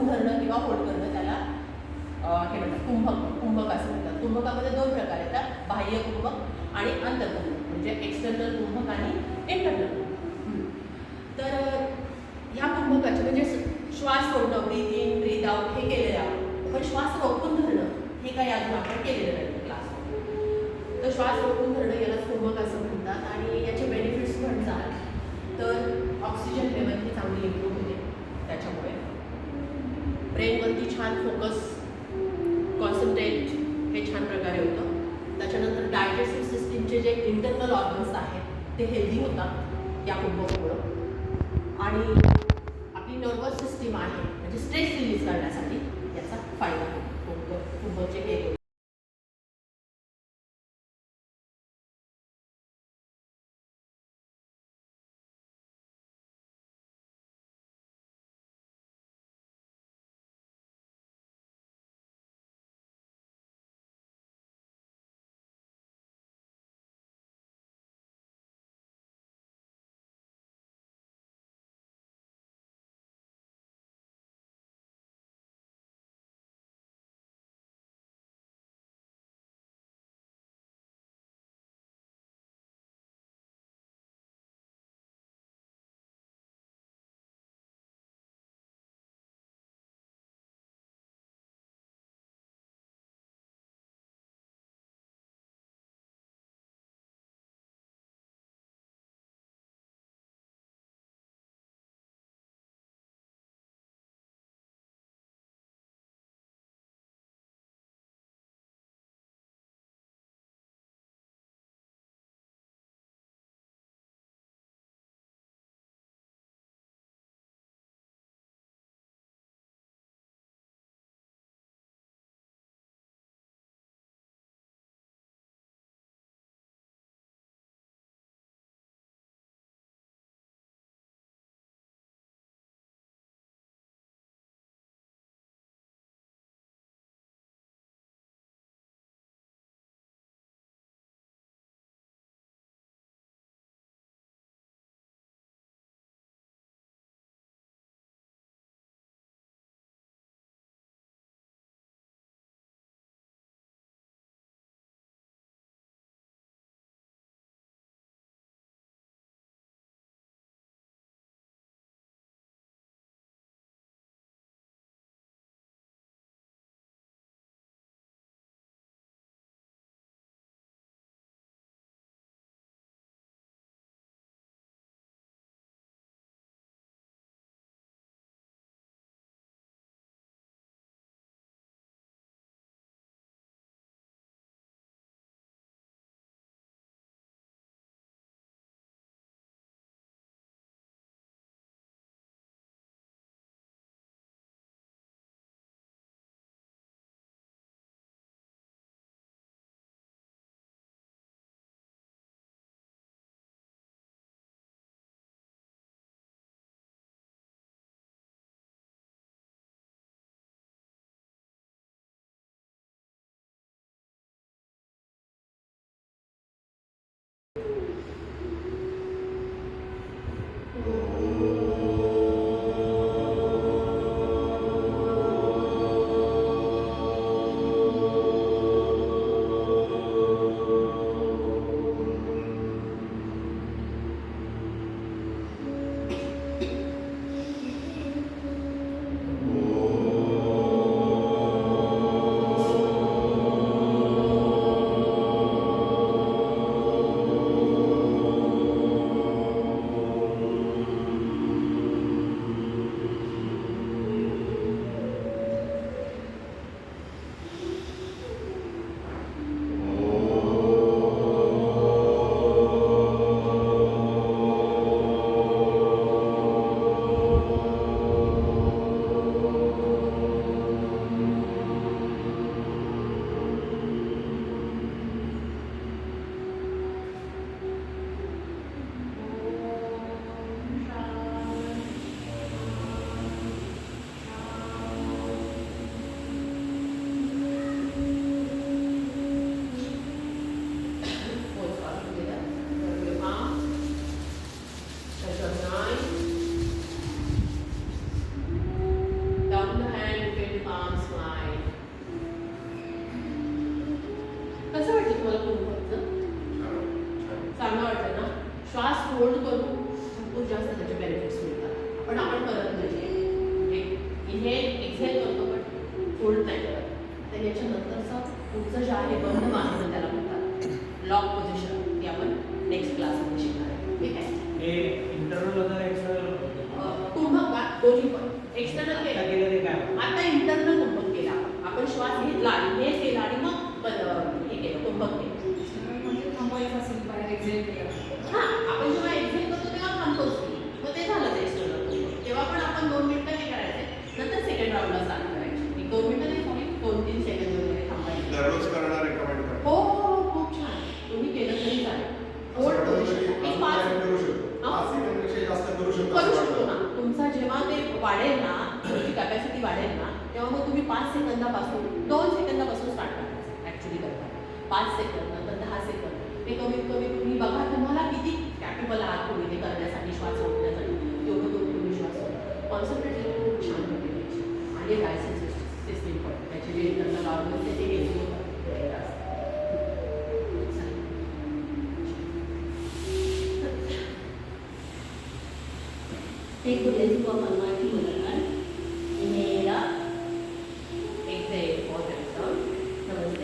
रोखून धरणं किंवा होल्ड करणं त्याला हे म्हणतात कुंभक असं म्हणतात. कुंभकामध्ये 2 प्रकार येतात, बाह्य कुंभक आणि अंतर्कुंभक, म्हणजे एक्सटर्नल कुंभक आणि इंटरनल कुंभक. तर ह्या कुंभकाचे म्हणजे श्वास सोडणं, ब्रीथ इन ब्रीथ आउट हे केलेलं आहे, पण श्वास रोखून धरणं हे काही अजून आपण केलेलं नाही क्लासमध्ये. तर श्वास रोखून धरणं यालाच कुंभक असं म्हणतात. आणि याचे बेनिफिट्स म्हणतात तर ऑक्सिजन लेवल ही चांगली इम्प्रूव्ह होते त्याच्यामुळे, ब्रेनवरती छान फोकस, कॉन्सन्ट्रेट हे छान प्रकारे होतं. त्याच्यानंतर डायजेस्टिव्ह सिस्टीमचे जे इंटरनल ऑर्गन्स आहेत ते हेल्दी होतात या कुंभकामुळं. आणि आपली नर्वस सिस्टीम आहे म्हणजे स्ट्रेस रिलीज करण्यासाठी याचा फायदा होतो कुंभकचे हे होल्ड करून भरपूर जास्त त्याचे बेनिफिट्स मिळतात. पण आपण करत नाही. म्हणजे इनहेल एक्झेल करतो पण होल्ड नाही करत. तर याच्यानंतरचं पुढचं जे आहे बंद मानधन त्याला म्हणतात लॉक पोझिशन, ती आपण नेक्स्ट क्लासमध्ये शिकणार आहे. ठीक आहे. हे इंटरनल होतं एक्सटर्नल कुंभक का दोन्ही पण एक्सटर्नल केलं ते काय? आता इंटरनल कुंभक केला आपण श्वास घेतला आणि हे केला आणि मग हे केलं कुंभक केलं. म्हणजे थांबवायचं असेल बाहेर एक्झेल केलं. हां, आपण जेव्हा एक्झेल करतो तेव्हा थांबतोच की. मग ते झालं एक्सटर्नल कुंभक. तेव्हा पण आपण 2 मिनिटं हे करायचे, नंतर सेकंड राऊंडला स्टार्ट करायचे. 1-2 मिनिटं नाही, कोणी 2-3 सेकंद वगैरे थांबायचे. दररोज करणार रेकमेंड करा. हो हो हो, खूप छान. तुम्ही केलं तरी चालेल. होल्ड पोझिशन एक 5 करू शकतो. हां? 5 सेकंदपेक्षा जास्त करू शकतो. करू शकतो ना. तुमचा जेव्हा ते वाढेल ना, तुमची कॅपॅसिटी वाढेल ना, तेव्हा मग तुम्ही 5 सेकंदापासून 2 सेकंदापासून स्टार्ट करायचं ॲक्च्युली करता. 5 सेकंद नंतर 10 सेकंद. ते कमीत कमी तुम्ही बघा तुम्हाला किती कॅपेबल आहात तुम्ही ते करण्यासाठी, श्वास सोडण्यासाठी. तेवढं तुम्ही श्वास सोडा. कॉन्सन्ट्रेशन खूप छान होते त्याची. आणि डायसेस सिस्टीम पण त्याचे जे इंटरनल ऑर्गन्स आहे ते हेल्दी होतात. Take the basic of Almighty